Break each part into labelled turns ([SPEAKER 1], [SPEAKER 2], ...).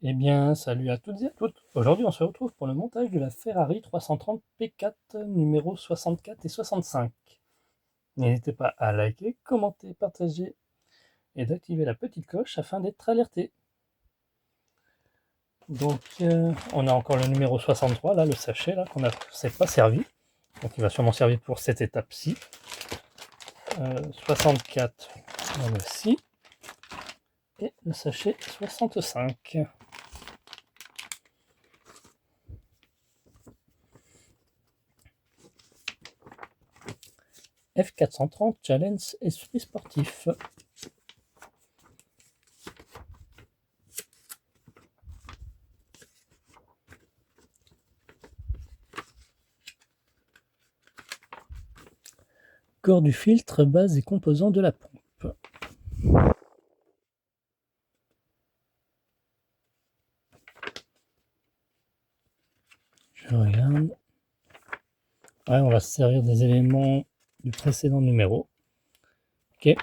[SPEAKER 1] Eh bien, salut à toutes et à tous. Aujourd'hui, on se retrouve pour le montage de la Ferrari 330 P4 numéro 64 et 65. N'hésitez pas à liker, commenter, partager et d'activer la petite cloche afin d'être alerté. Donc, on a encore le numéro 63, là, le sachet, là, qu'on ne s'est pas servi. Donc, il va sûrement servir pour cette étape-ci. 64, on le ci. Et le sachet 65. F430 Challenge Esprit Sportif. Corps du filtre, base et composants de la pompe. Je regarde. Ouais, on va se servir des éléments du précédent numéro. Ok.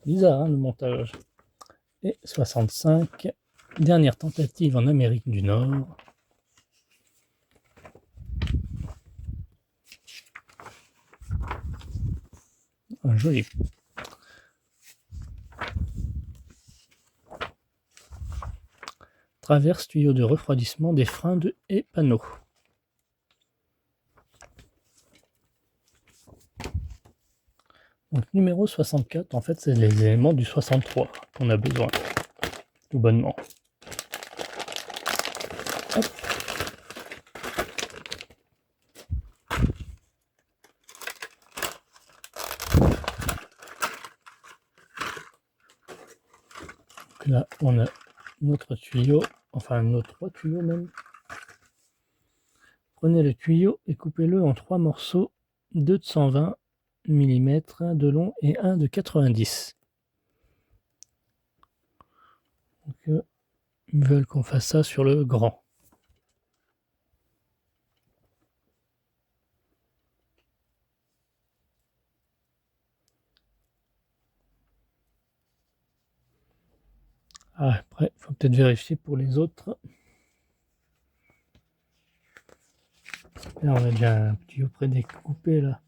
[SPEAKER 1] Bizarre, hein, le montage. Et 65. Dernière tentative en Amérique du Nord. Un joli. Traverse tuyau de refroidissement des freins et panneaux. Donc numéro 64, en fait, c'est les éléments du 63 qu'on a besoin, tout bonnement. Hop. Donc là, on a notre tuyau, enfin nos 3 tuyaux même. Prenez le tuyau et coupez-le en 3 morceaux, 2 de 120 mm de long et 1 de 90. Donc, ils veulent qu'on fasse ça sur le grand. Ah, après, il faut peut-être vérifier pour les autres. Là, on a déjà un tuyau prédécoupé là.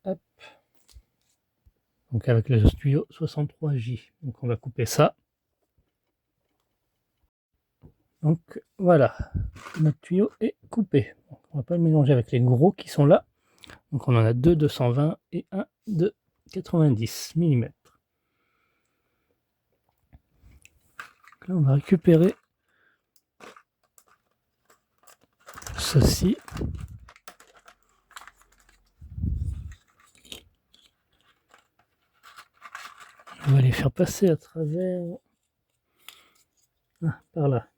[SPEAKER 1] Hop. Donc avec le tuyau 63J. Donc on va couper ça. Donc voilà, notre tuyau est coupé. Donc, on va pas le mélanger avec les gros qui sont là. Donc on en a 2 de 120 et 1 de 90 mm. Là on va récupérer ceci. On va les faire passer à travers par là.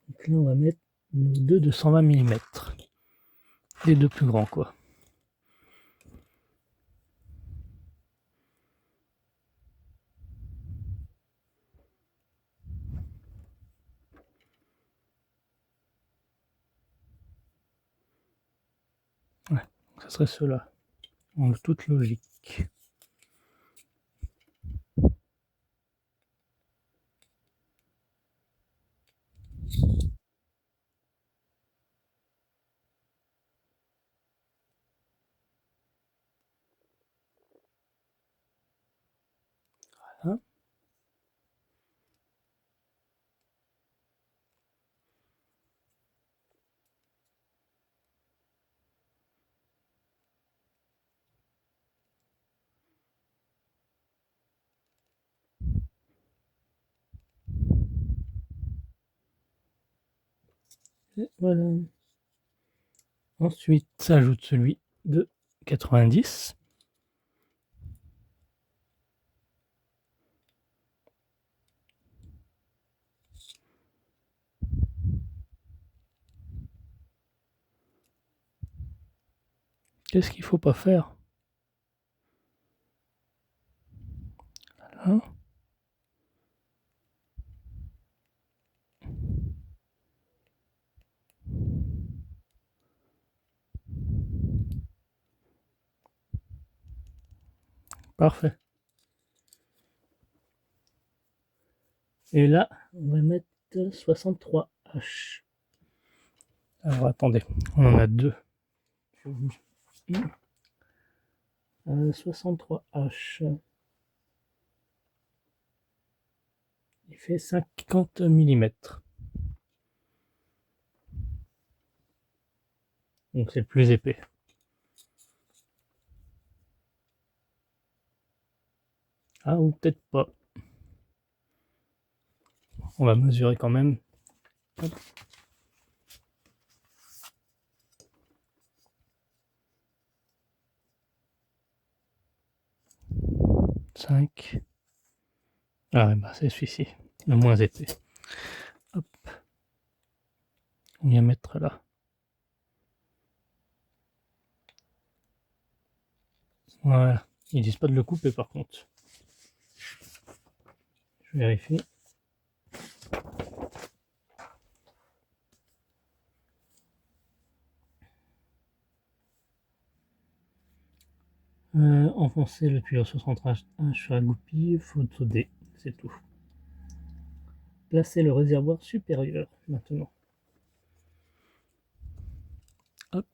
[SPEAKER 1] Donc là on va mettre nos 2 de 120 mm. Les deux plus grands quoi. Ouais, ça serait ceux-là, en toute logique. Voilà. Et voilà. Ensuite, s'ajoute celui de 90. Qu'est-ce qu'il faut pas faire? Voilà. Parfait. Et là, on va mettre 63H. Alors attendez, on en a deux. 63H. Il fait 50 mm. Donc c'est le plus épais. Ah, ou peut-être pas. On va mesurer quand même. Hop. 5. Ah ouais, bah c'est celui-ci, le moins épais. Hop. On vient mettre là. Voilà. Ils disent pas de le couper par contre. Je vérifie. Enfoncer le tuyau 63H sur la goupille, photo D, c'est tout. Placer le réservoir supérieur maintenant. Hop.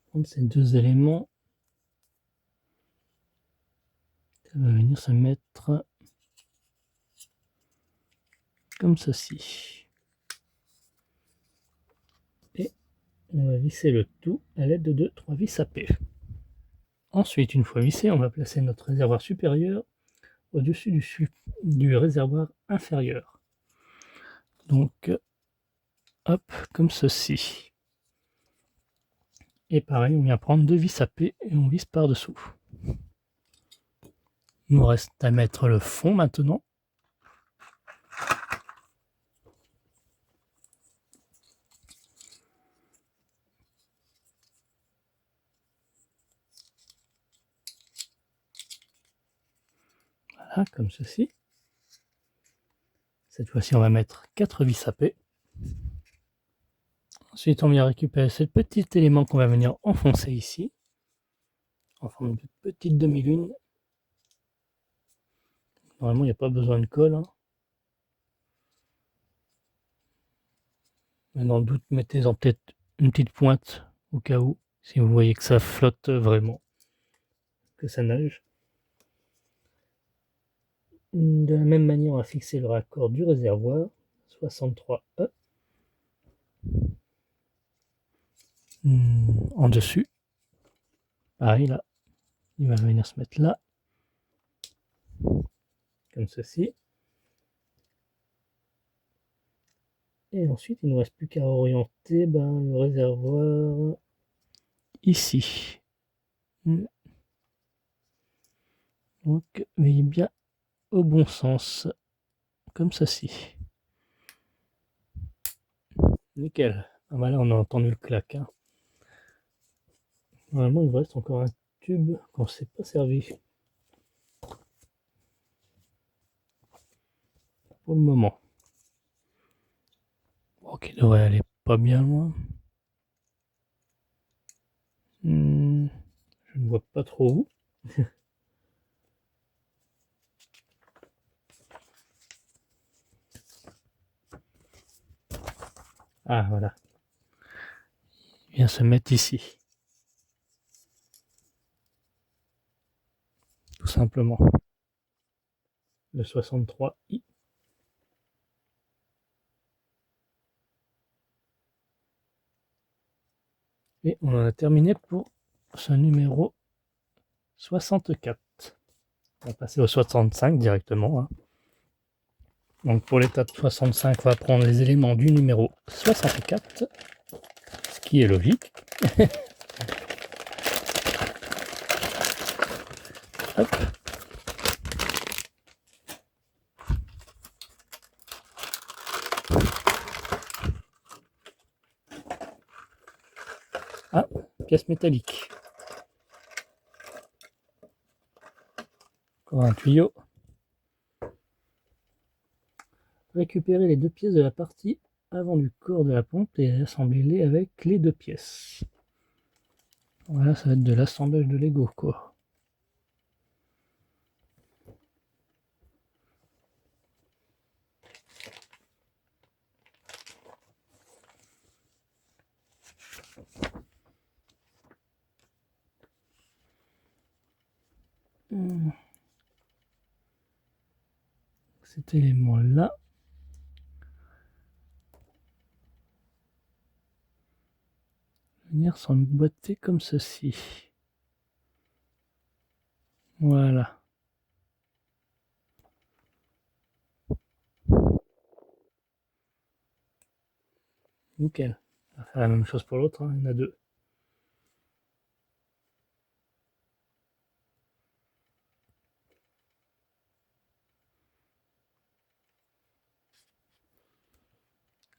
[SPEAKER 1] Prendre ces deux éléments. Ça va venir se mettre comme ceci. Et on va visser le tout à l'aide de 3 vis à P. Ensuite, une fois vissé, on va placer notre réservoir supérieur au-dessus du réservoir inférieur. Donc, hop, comme ceci. Et pareil, on vient prendre 2 vis à P et on visse par-dessous. Il nous reste à mettre le fond maintenant. Voilà, comme ceci. Cette fois-ci, on va mettre 4 vis à P. Ensuite, on vient récupérer ce petit élément qu'on va venir enfoncer ici, en forme de petite demi-lune. Normalement, il n'y a pas besoin de colle. Mais dans le doute, mettez-en peut-être une petite pointe au cas où, si vous voyez que ça flotte vraiment, que ça nage. De la même manière, on va fixer le raccord du réservoir, 63E, en dessus. Pareil, là, il va venir se mettre là, comme ceci. Et ensuite, il ne nous reste plus qu'à orienter le réservoir ici. Donc, veillez bien au bon sens, comme ceci. Nickel. Ah bah là, on a entendu le clac. Normalement, il me reste encore un tube qu'on ne s'est pas servi. Pour le moment. Ok, il devrait aller pas bien loin. Je ne vois pas trop où. Ah, voilà. Il vient se mettre ici. Tout simplement. Le 63i. Et on en a terminé pour ce numéro 64. On va passer au 65 directement. Donc pour l'étape 65, on va prendre les éléments du numéro 64, ce qui est logique. Hop. pièce métallique. Encore un tuyau. Récupérez les deux pièces de la partie avant du corps de la pompe et assemblez-les avec les deux pièces. Voilà, ça va être de l'assemblage de Lego, quoi. Cet élément-là. Venir s'emboîter comme ceci. Voilà. Nickel. On va faire la même chose pour l'autre, hein. Il y en a deux.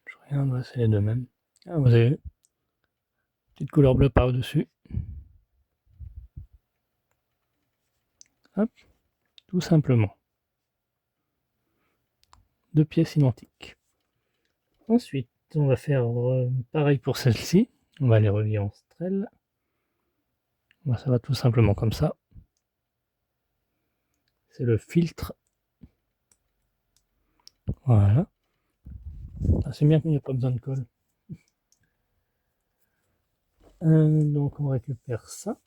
[SPEAKER 1] Je regarde, c'est les deux mêmes. Ah, vous avez vu. Petite couleur bleue par-dessus. Hop. Tout simplement. Deux pièces identiques. Ensuite, on va faire pareil pour celle-ci. On va les relier en strell. Ça va tout simplement comme ça. C'est le filtre. Voilà. Ah, c'est bien qu'il n'y a pas besoin de colle. Donc on récupère ça.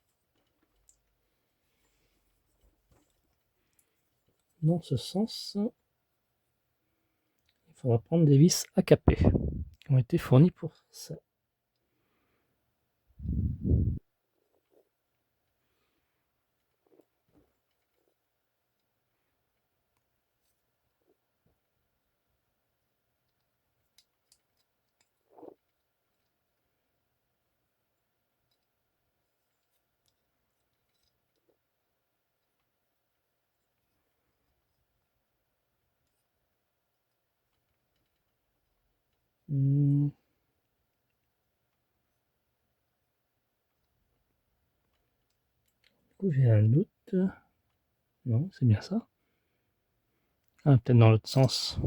[SPEAKER 1] Dans ce sens, il faudra prendre des vis AKP qui ont été fournies pour ça. Du coup, j'ai un doute. Non, c'est bien ça. Ah, peut-être dans l'autre sens.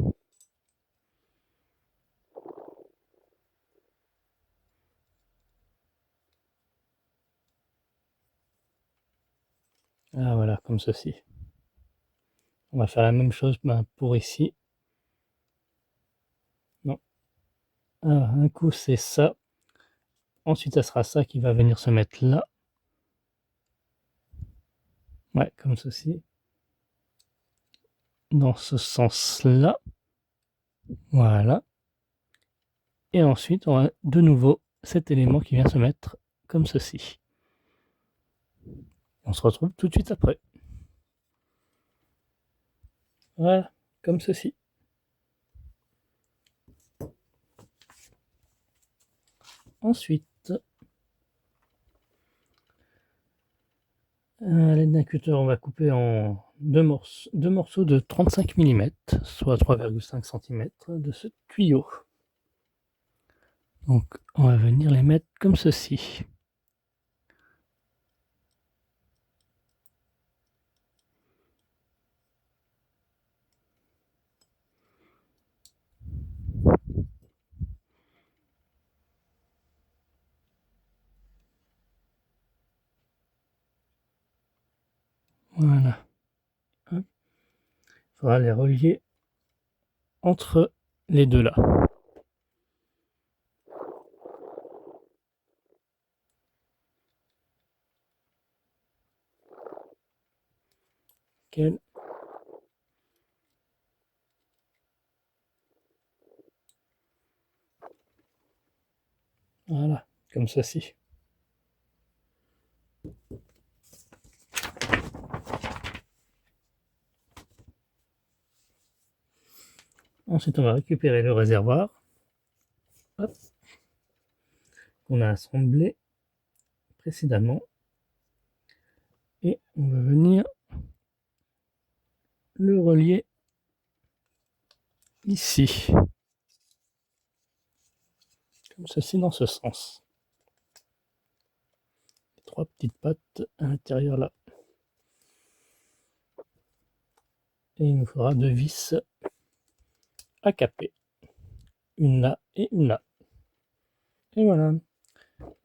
[SPEAKER 1] Ah, voilà, comme ceci. On va faire la même chose pour ici. Non. Ah, un coup, c'est ça. Ensuite, ça sera ça qui va venir se mettre là. Ouais, comme ceci. Dans ce sens-là. Voilà. Et ensuite, on a de nouveau cet élément qui vient se mettre comme ceci. On se retrouve tout de suite après. Voilà, comme ceci. Ensuite, à l'aide d'un cutter, on va couper en deux morceaux de 35 mm, soit 3,5 cm de ce tuyau. Donc, on va venir les mettre comme ceci. Voilà. Il faudra les relier entre les deux là. Nickel. Voilà, comme ceci. Ensuite, on va récupérer le réservoir qu'on a assemblé précédemment et on va venir le relier ici, comme ceci dans ce sens. 3 petites pattes à l'intérieur là. Et il nous faudra 2 vis à caper. Une là et une là. Et voilà.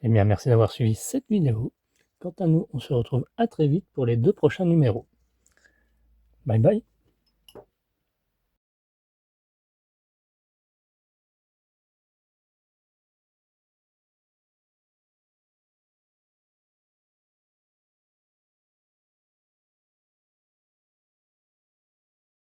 [SPEAKER 1] Eh bien, merci d'avoir suivi cette vidéo. Quant à nous, on se retrouve à très vite pour les 2 prochains numéros. Bye bye.